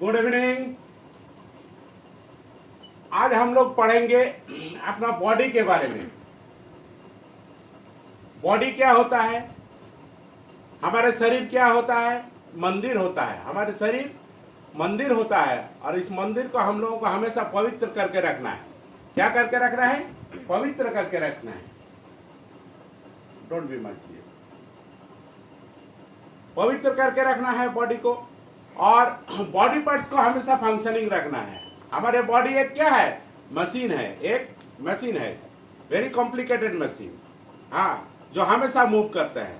Good evening. आज हम लोग पढ़ेंगे अपना बॉडी के बारे में। बॉडी क्या होता है, हमारे शरीर क्या होता है, मंदिर होता है। हमारे शरीर मंदिर होता है और इस मंदिर को हम लोगों को हमेशा पवित्र करके रखना है। क्या करके रखना है? पवित्र करके रखना है। डोंट बी मच, पवित्र करके रखना है बॉडी को। और बॉडी पार्ट्स को हमेशा फंक्शनिंग रखना है। हमारे बॉडी एक क्या है? मशीन है, एक मशीन है, वेरी कॉम्प्लिकेटेड मशीन, हाँ, जो हमेशा मूव करता है।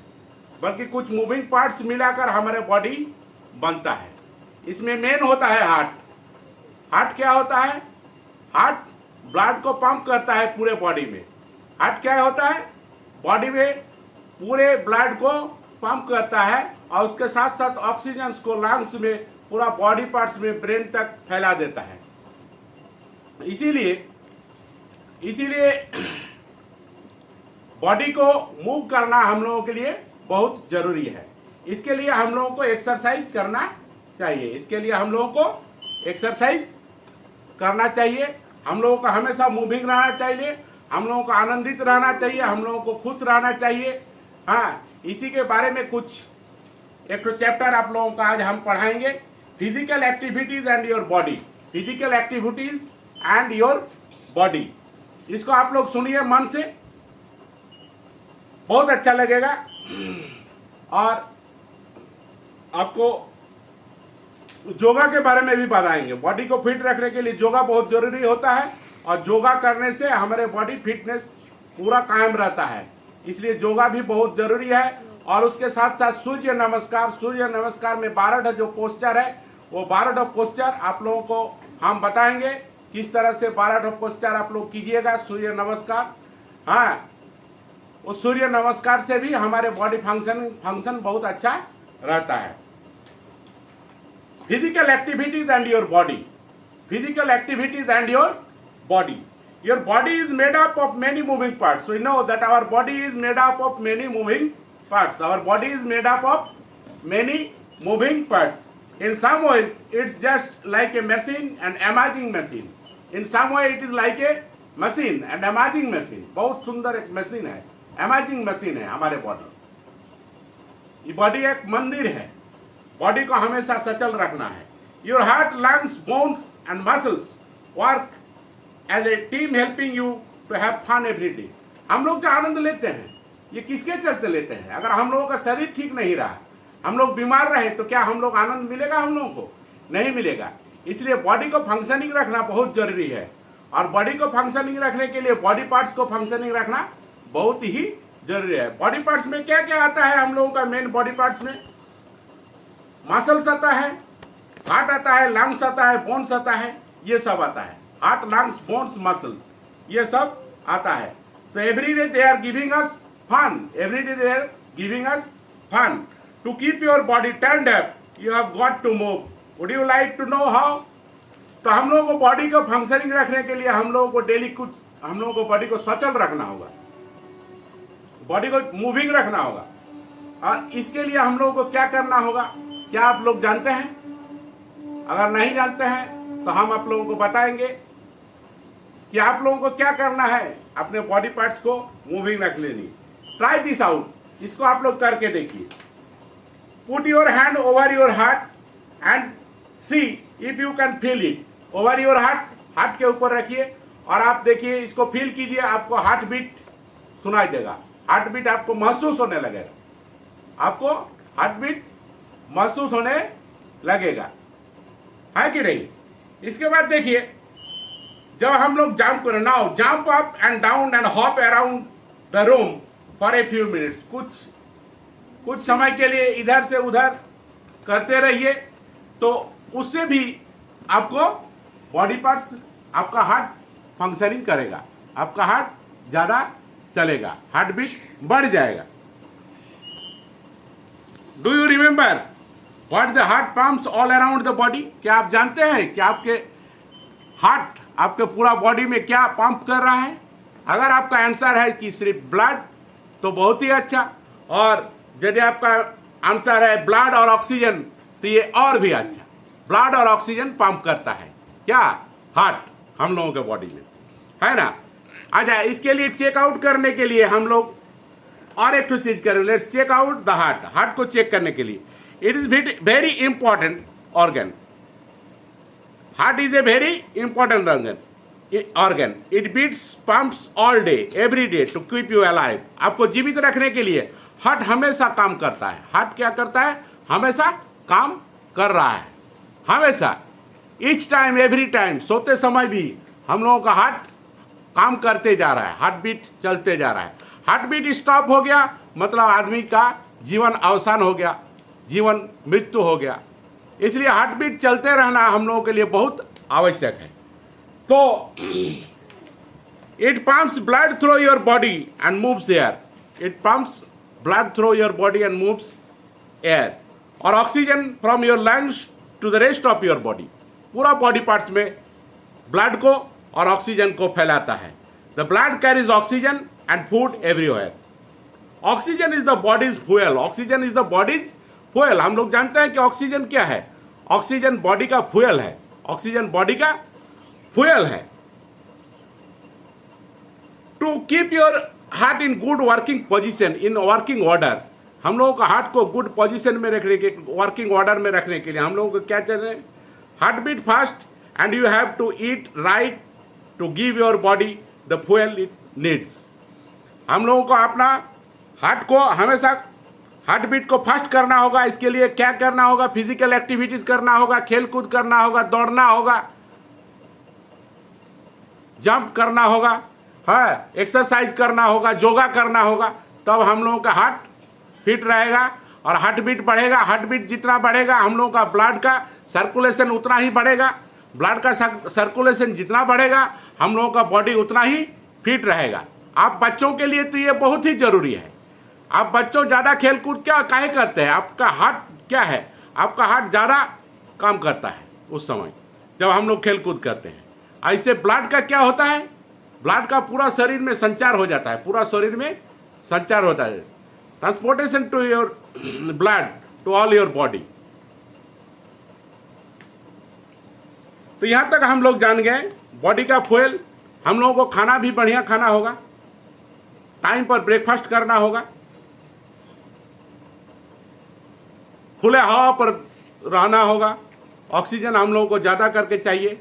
बल्कि कुछ मूविंग पार्ट्स मिलाकर हमारे बॉडी बनता है। इसमें मेन होता है हार्ट। हार्ट क्या होता है? हार्ट ब्लड को पंप करता है पूरे बॉडी में। हार्ट क्या होता है? बॉडी में पूरे ब्लड को पंप करता है और उसके साथ साथ ऑक्सीजन को लंग्स में, पूरा बॉडी पार्ट्स में, ब्रेन तक फैला देता है। इसीलिए बॉडी को मूव करना हम लोगों के लिए बहुत जरूरी है। इसके लिए हम लोगों को एक्सरसाइज करना चाहिए। हम लोगों को हमेशा मूविंग रहना चाहिए। हम लोगों को आनंदित रहना चाहिए। हम लोगों को खुश रहना चाहिए। हाँ, इसी के बारे में कुछ एक चैप्टर आप लोगों का आज हम पढ़ाएंगे, physical activities and your body. Physical activities and your body. इसको आप लोग सुनिए मन से, बहुत अच्छा लगेगा। और आपको योगा के बारे में भी बताएंगे। बॉडी को फिट रखने के लिए योगा बहुत जरूरी होता है और योगा करने से हमारे बॉडी फिटनेस पूरा कायम रहता है। इसलिए योगा भी बहुत जरूरी है। और उसके साथ साथ सूर्य नमस्कार में 12 जो पोस्चर है, वो 12 पोस्चर आप लोगों को हम बताएंगे किस तरह से 12 पोस्चर आप लोग कीजिएगा सूर्य नमस्कार। हाँ, उस सूर्य नमस्कार से भी हमारे बॉडी फंक्शन बहुत अच्छा रहता है। Physical activities and your body. Physical activities and your body. Your body is made up of many moving parts. We know that our body is made up of many moving parts. Our body is made up of many moving parts. In some ways, it's just like a machine and amazing machine. In some way, it is like a machine and amazing machine. बहुत सुंदर एक machine है, amazing machine है हमारे body. ये body एक मंदिर है। बॉडी को हमेशा सचल रखना है। Your heart, lungs, bones and muscles work as a team helping you to have fun every day. हम लोग जो आनंद लेते हैं, ये किसके चलते लेते हैं? अगर हम लोगों का शरीर ठीक नहीं रहा, हम लोग बीमार रहे, तो क्या हम लोग आनंद मिलेगा? हम लोगों को नहीं मिलेगा। इसलिए बॉडी को फंक्शनिंग रखना बहुत जरूरी है। और बॉडी को फंक्शनिंग रखने के लिए बॉडी पार्ट्स को फंक्शनिंग रखना बहुत ही जरूरी है। बॉडी पार्ट्स में क्या क्या आता है? हम लोगों का मेन बॉडी पार्ट्स में मसल्स आता है, हार्ट आता है, लंग्स आता है, बोन्स आता है, ये सब आता है। हार्ट, लंग्स, बोन्स, मसल्स, ये सब आता है। तो every day they are giving us fun. To keep your body turned up, you have got to move. Would you like to know how? तो हम लोगों को बॉडी को फंक्शनिंग रखने के लिए हम लोगों को डेली हम लोगों को बॉडी को सचल रखना होगा, बॉडी को मूविंग रखना होगा। और इसके लिए हम लोगों को क्या करना होगा, क्या आप लोग जानते हैं? अगर नहीं जानते हैं तो हम आप लोगों को बताएंगे कि आप लोगों को क्या करना है अपने बॉडी पार्ट्स को मूविंग रख लेनी। ट्राई दिस आउट, इसको आप लोग करके देखिए। Put your hand over your heart and see if you can feel it. Over your heart के ऊपर रखिए और आप देखिए, इसको फील कीजिए। आपको हार्ट बीट सुनाई देगा, हार्ट बीट आपको महसूस होने लगेगा, आपको हार्ट बीट महसूस होने लगेगा, है कि नहीं? इसके बाद देखिए, जब हम लोग जंप करें, now jump up and down and hop around the room for a few minutes. कुछ समय के लिए इधर से उधर करते रहिए, तो उससे भी आपको बॉडी पार्ट्स, आपका हार्ट फंक्शनिंग करेगा, आपका हार्ट ज्यादा चलेगा, हार्ट बीट बढ़ जाएगा। Do you remember what the heart pumps all around the body? क्या आप जानते हैं कि आपके हार्ट आपके पूरा बॉडी में क्या पंप कर रहा है? अगर आपका आंसर है कि सिर्फ ब्लड, तो बहुत ही अच्छा। और यदि आपका आंसर है ब्लड और ऑक्सीजन, तो ये और भी अच्छा। ब्लड और ऑक्सीजन पंप करता है। क्या? हार्ट हम लोगों के बॉडी में, है ना। अच्छा, इसके लिए चेकआउट करने के लिए हम लोग और एक तो चीज करें, let's check out the heart. Heart को चेक करने के लिए it is very important organ. Heart is a very important organ. It beats pumps all day every day to keep you alive. आपको जीवित रखने के लिए हार्ट हमेशा काम करता है। हार्ट क्या करता है? हमेशा काम कर रहा है, हमेशा, ईच टाइम एवरी टाइम। सोते समय भी हम लोगों का हार्ट काम करते जा रहा है, हार्ट बीट चलते जा रहा है। हार्ट बीट स्टॉप हो गया मतलब आदमी का जीवन अवसान हो गया, जीवन मृत्यु हो गया। इसलिए हार्ट बीट चलते रहना हम लोगों के लिए बहुत आवश्यक है। तो it pumps blood through your body and moves air. It pumps blood through your body and moves air, और oxygen from your lungs to the rest of your body. पूरा बॉडी पार्ट्स में ब्लड को और oxygen को फैलाता है। The blood carries oxygen and food everywhere. Oxygen is the body's fuel. Oxygen is the body's fuel. हम लोग जानते हैं कि ऑक्सीजन क्या है? ऑक्सीजन बॉडी का फ्यूल है। ऑक्सीजन बॉडी का फ्यूल है। To keep your heart in good working position, in working order. हम लोगों का हार्ट को गुड पोजीशन में रखने के, वर्किंग ऑर्डर में रखने के लिए हम लोगों को क्या चाहिए? Heart beat fast and you have to eat right to give your body the fuel it needs. हम लोगों को अपना हार्ट को हमेशा हार्ट बीट को फास्ट करना होगा। इसके लिए क्या करना होगा? फिजिकल एक्टिविटीज करना होगा, खेल कूद करना होगा, दौड़ना होगा, जंप करना होगा, है, एक्सरसाइज करना होगा, योगा करना होगा। तब हम लोगों का हार्ट फिट रहेगा और हार्ट बीट बढ़ेगा। हार्ट बीट जितना बढ़ेगा हम लोगों का ब्लड का सर्कुलेशन उतना ही बढ़ेगा। ब्लड का सर्कुलेशन जितना बढ़ेगा हम लोगों का बॉडी उतना ही फिट रहेगा। आप बच्चों के लिए तो ये बहुत ही जरूरी है। आप बच्चों ज़्यादा खेल कूद क्या काहे करते हैं? आपका हार्ट क्या है? आपका हार्ट ज़्यादा काम करता है उस समय जब हम लोग खेल कूद करते हैं। ऐसे ब्लड का क्या होता है? ब्लड का पूरा शरीर में संचार हो जाता है, पूरा शरीर में संचार होता है। Transportation to your blood to all your body. तो यहां तक हम लोग जान गए बॉडी का फ्यूल। हम लोगों को खाना भी बढ़िया खाना होगा, टाइम पर ब्रेकफास्ट करना होगा, खुले हवा पर रहना होगा, ऑक्सीजन हम लोगों को ज़्यादा करके चाहिए,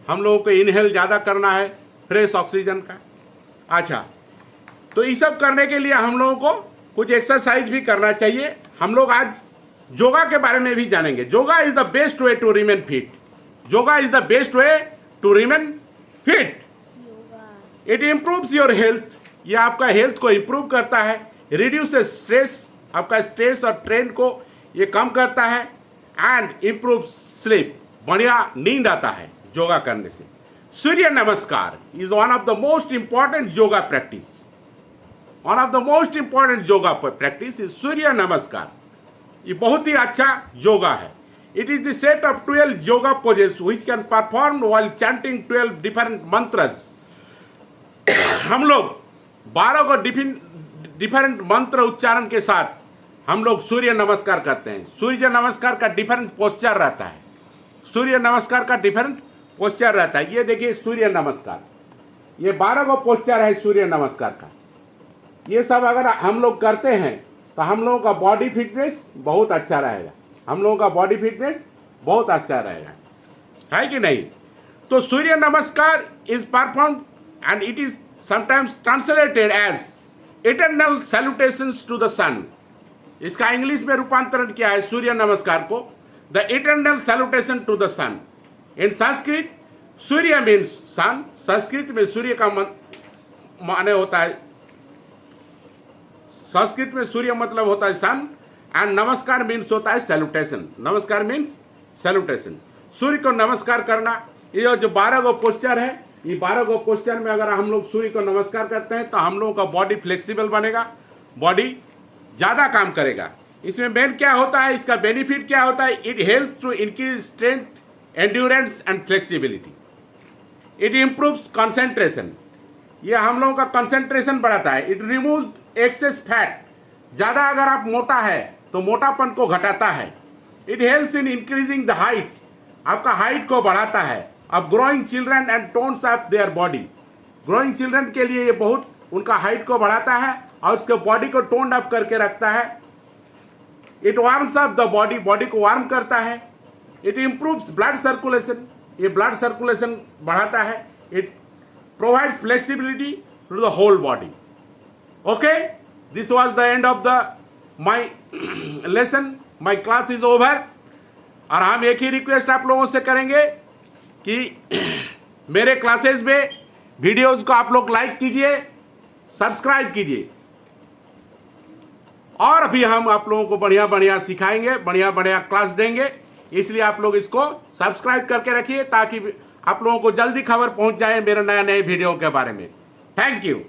हम लोगों को इनहेल ज़्यादा करना है फ्रेश ऑक्सीजन का। अच्छा, तो ये सब करने के लिए हम लोगों को कुछ एक्सरसाइज भी करना चाहिए। हम लोग आज योगा के बारे में भी जानेंगे। Yoga is the best way to remain fit. Yoga is the best way to remain fit. It improves your health. ये आपका हेल्थ को इम्प्रूव करता है। रिड्यूस स्ट्रेस, आपका स्ट्रेस और ट्रेंड को ये कम करता है। एंड इम्प्रूव स्लीप, बढ़िया नींद आता है योगा करने से। Surya Namaskar is one of the most important yoga practice. One of the most important yoga practice is Surya Namaskar. ये बहुत ही अच्छा योगा है। It is the set of 12 yoga poses which can perform while chanting 12 different mantras. हम लोग 12 को डिफरेंट मंत्र उच्चारण के साथ हम लोग सूर्य नमस्कार करते हैं। सूर्य नमस्कार का डिफरेंट पोस्चर रहता है। सूर्य नमस्कार का डिफरेंट पोस्चर रहता है। ये देखिए सूर्य नमस्कार, ये 12 को पोस्चर है सूर्य नमस्कार का। ये सब अगर हम लोग करते हैं तो हम लोगों का बॉडी फिटनेस बहुत अच्छा रहेगा। हम लोगों का बॉडी फिटनेस बहुत अच्छा रहेगा, है कि नहीं? तो Surya Namaskar is perform and it is sometimes translated as eternal salutations to the sun. इसका इंग्लिश में रूपांतरण किया है सूर्य नमस्कार को, the eternal salutation to the sun. In Sanskrit Surya means sun. Sanskrit में सूर्य का माने होता है, संस्कृत में सूर्य मतलब होता है सन। एंड नमस्कार मीन्स होता है सैल्यूटेशन। नमस्कार मीन्स सैल्यूटेशन। सूर्य को नमस्कार करना। ये जो 12 गो पोस्चर है, ये 12 गो पोस्चर में अगर हम लोग सूर्य को नमस्कार करते हैं तो हम लोगों का बॉडी फ्लेक्सिबल बनेगा, बॉडी ज़्यादा काम करेगा। इसमें मेन क्या होता है, इसका बेनिफिट क्या होता है? It help to increase strength, endurance and flexibility. It improves concentration. ये हम लोगों का कंसंट्रेशन बढ़ाता है। It remove excess fat. ज़्यादा अगर आप मोटा है तो मोटापन को घटाता है। It helps in increasing the height. आपका हाइट को बढ़ाता है। अब growing children and tones up their body, growing children के लिए ये बहुत उनका हाइट को बढ़ाता है और उसके बॉडी को टोन अप करके रखता है। It warms up the body, body को वार्म करता है। इट इम्प्रूव्स ब्लड सर्कुलेशन, ये ब्लड सर्कुलेशन बढ़ाता है। It provides flexibility to the whole body. Okay, this was the end of the my lesson, my class is over. और हम एक ही request आप लोगों से करेंगे कि मेरे क्लासेस में वीडियोस को आप लोग लाइक कीजिए, सब्सक्राइब कीजिए, और अभी हम आप लोगों को बढ़िया बढ़िया सिखाएंगे, बढ़िया बढ़िया क्लास देंगे। इसलिए आप लोग इसको सब्सक्राइब करके रखिए ताकि आप लोगों को जल्दी खबर पहुंच जाए मेरे नए नए वीडियो के बारे में। Thank you.